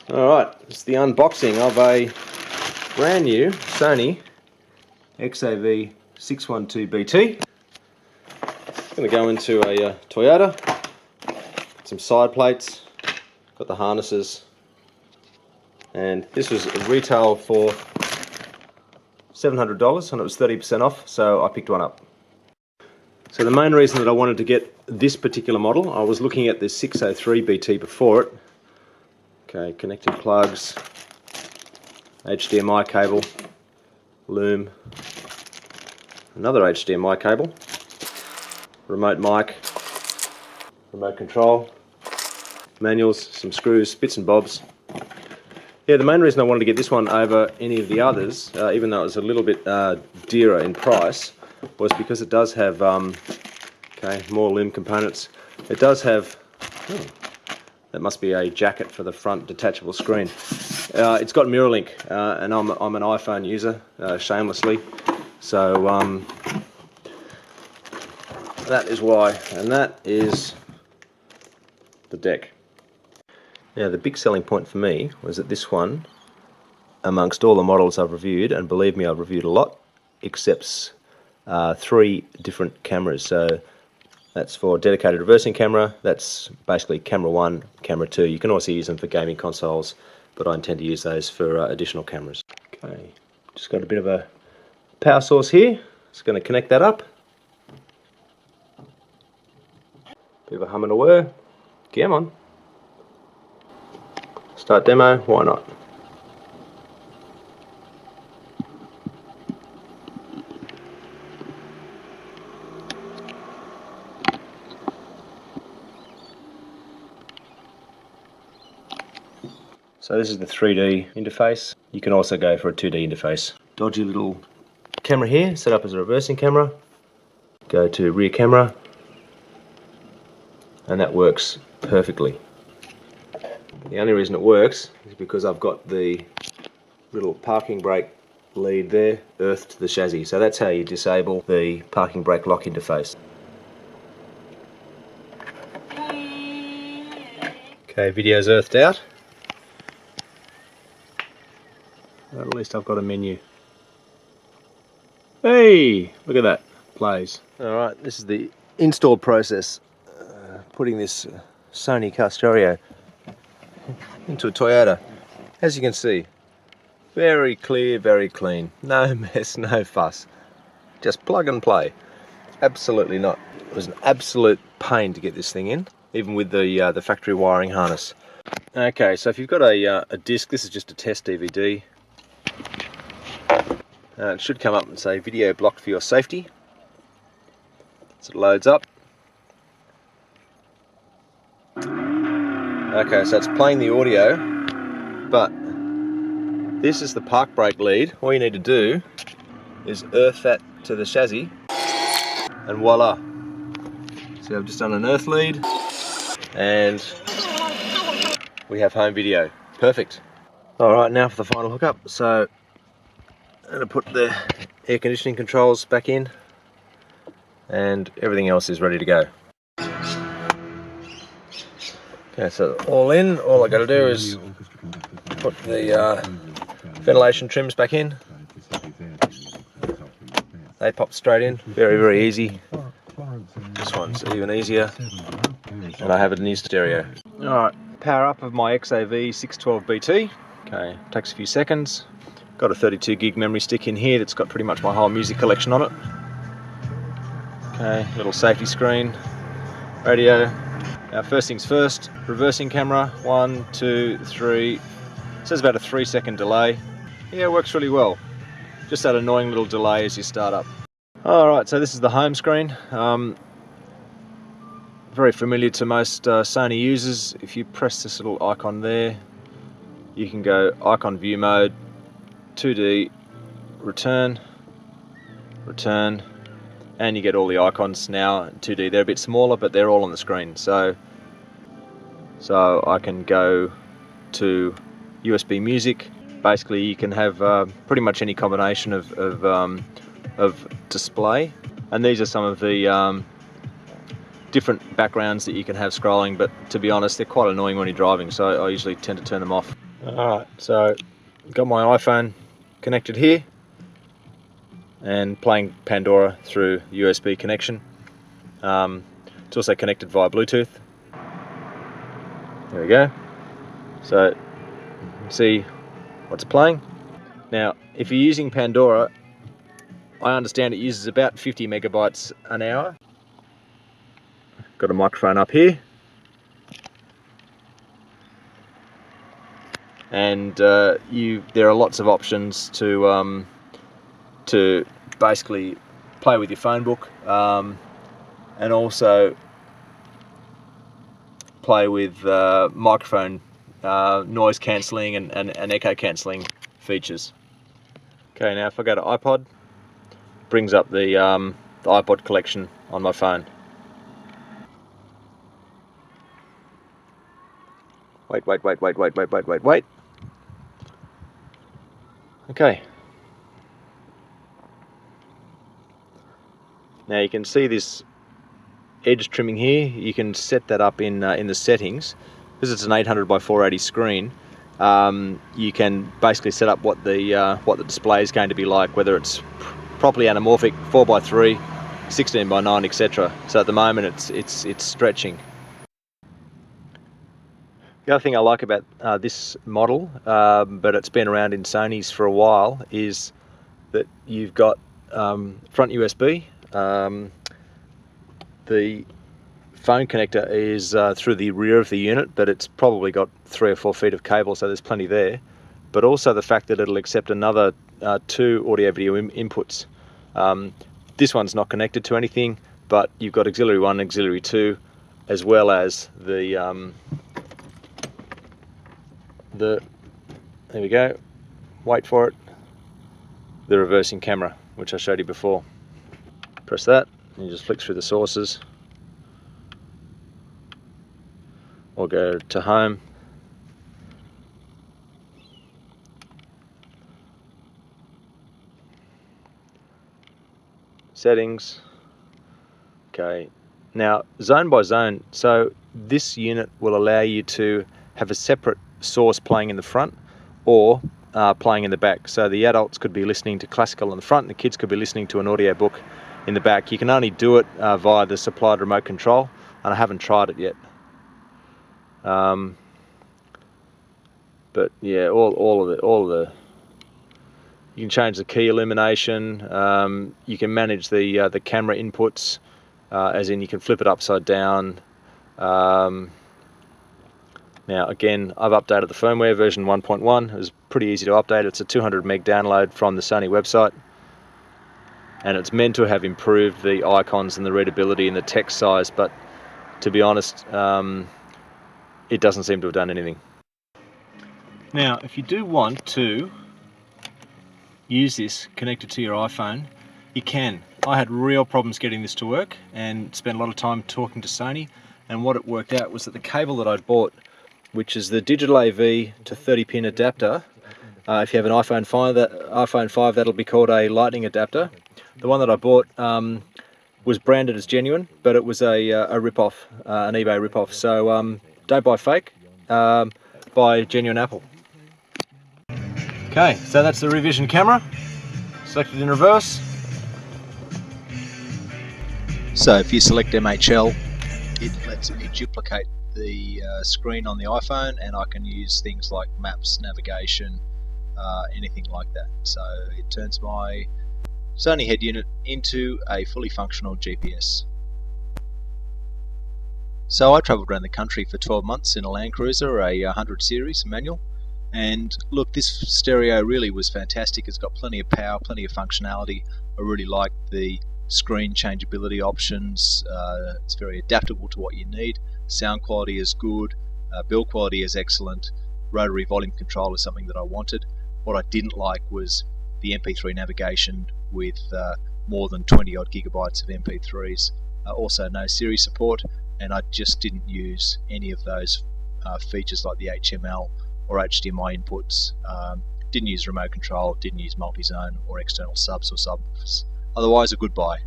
Alright, it's the unboxing of a brand new Sony XAV612BT. Going to go into a Toyota, some side plates, got the harnesses, and this was retail for $700 and it was 30% off, so I picked one up. So the main reason that I wanted to get this particular model, I was looking at the 603BT before it. Okay, connecting plugs, HDMI cable, loom, another HDMI cable, remote mic, remote control, manuals, some screws, bits and bobs. Yeah, the main reason I wanted to get this one over any of the others, even though it was a little bit dearer in price, was because it does have more loom components. It does have, that must be a jacket for the front detachable screen. It's got MirrorLink, and I'm an iPhone user, shamelessly, so that is why, and that is the deck. Now the big selling point for me was that this one, amongst all the models I've reviewed, and believe me I've reviewed a lot, accepts 3 different cameras. So that's for dedicated reversing camera, that's basically camera 1, camera 2. You can also use them for gaming consoles, but I intend to use those for additional cameras. Okay, just got a bit of a power source here, just going to connect that up. Bit of a hum and a whir, come on. Start demo, why not? So this is the 3D interface. You can also go for a 2D interface. Dodgy little camera here, set up as a reversing camera. Go to rear camera, and that works perfectly. The only reason it works is because I've got the little parking brake lead there earthed to the chassis. So that's how you disable the parking brake lock interface. Okay, video's earthed out. At least I've got a menu. Hey, look at that, plays. Alright, this is the install process. Putting this Sony car stereo into a Toyota. As you can see, very clear, very clean. No mess, no fuss. Just plug and play. Absolutely not. It was an absolute pain to get this thing in, even with the factory wiring harness. Okay, so if you've got a disc, this is just a test DVD. It should come up and say video blocked for your safety. So it loads up. Okay, so it's playing the audio, but this is the park brake lead. All you need to do is earth that to the chassis, and voila. So I've just done an earth lead, and we have home video. Perfect. Alright, now for the final hookup. So I'm going to put the air conditioning controls back in, and everything else is ready to go. Okay, so all in, all I got to do is put the ventilation trims back in. They pop straight in, very, very easy. This one's even easier, and I have a new stereo. Alright, power up of my XAV612BT. Okay, takes a few seconds. Got a 32 gig memory stick in here that's got pretty much my whole music collection on it. Okay, little safety screen, radio. Now first things first, reversing camera, 1, 2, 3. It says about a 3-second delay. Yeah, it works really well. Just that annoying little delay as you start up. Alright, so this is the home screen. Very familiar to most Sony users. If you press this little icon there, you can go icon view mode, 2D, return, return, and you get all the icons now in 2D. They're a bit smaller, but they're all on the screen. So I can go to USB music. Basically, you can have pretty much any combination of display. And these are some of the different backgrounds that you can have scrolling, but to be honest, they're quite annoying when you're driving, so I usually tend to turn them off. Alright, so got my iPhone connected here and playing Pandora through USB connection. It's also connected via Bluetooth. There we go. So you can see what's playing. Now, if you're using Pandora, I understand it uses about 50 megabytes an hour. Got a microphone up here. And there are lots of options to basically play with your phone book, and also play with microphone noise cancelling and echo cancelling features. Okay, now if I go to iPod, brings up the iPod collection on my phone. Wait. Okay. Now you can see this edge trimming here. You can set that up in the settings. Because it's an 800 by 480 screen, you can basically set up what the display is going to be like, whether it's properly anamorphic, 4x3, 16:9, etc. So at the moment it's stretching. The other thing I like about this model, but it's been around in Sony's for a while, is that you've got front USB. The phone connector is through the rear of the unit, but it's probably got 3 or 4 feet of cable, so there's plenty there. But also the fact that it'll accept another 2 audio-video inputs. This one's not connected to anything, but you've got auxiliary 1 and auxiliary 2, as well as the there we go, wait for it, the reversing camera, which I showed you before. Press that and you just flick through the sources, or go to home. Settings. Okay, now zone by zone, so this unit will allow you to have a separate source playing in the front or playing in the back. So the adults could be listening to classical in the front and the kids could be listening to an audio book in the back. You can only do it via the supplied remote control, and I haven't tried it yet. But yeah, all of the you can change the key illumination. You can manage the camera inputs, as in you can flip it upside down. Now again, I've updated the firmware, version 1.1. It was pretty easy to update. It's a 200 meg download from the Sony website, and it's meant to have improved the icons and the readability and the text size, but to be honest, it doesn't seem to have done anything. Now, if you do want to use this connected to your iPhone, you can. I had real problems getting this to work and spent a lot of time talking to Sony, and what it worked out was that the cable that I'd bought, which is the digital AV to 30-pin adapter, if you have an iPhone 5, that'll be called a lightning adapter. The one that I bought was branded as genuine, but it was a rip-off, an eBay rip-off. So don't buy fake, buy genuine Apple. Okay, so that's the rear vision camera, selected in reverse. So if you select MHL, it lets me duplicate the screen on the iPhone, and I can use things like maps, navigation, anything like that. So it turns my Sony head unit into a fully functional GPS. So I travelled around the country for 12 months in a Land Cruiser, a 100 series manual, and look, this stereo really was fantastic. It's got plenty of power, plenty of functionality. I really like the screen changeability options. It's very adaptable to what you need. Sound quality is good, build quality is excellent, rotary volume control is something that I wanted. What I didn't like was the MP3 navigation with more than 20 odd gigabytes of MP3s. Also no Siri support, and I just didn't use any of those features like the HML or HDMI inputs. Didn't use remote control, didn't use multi-zone or external subs or subwoofers. Otherwise a good buy.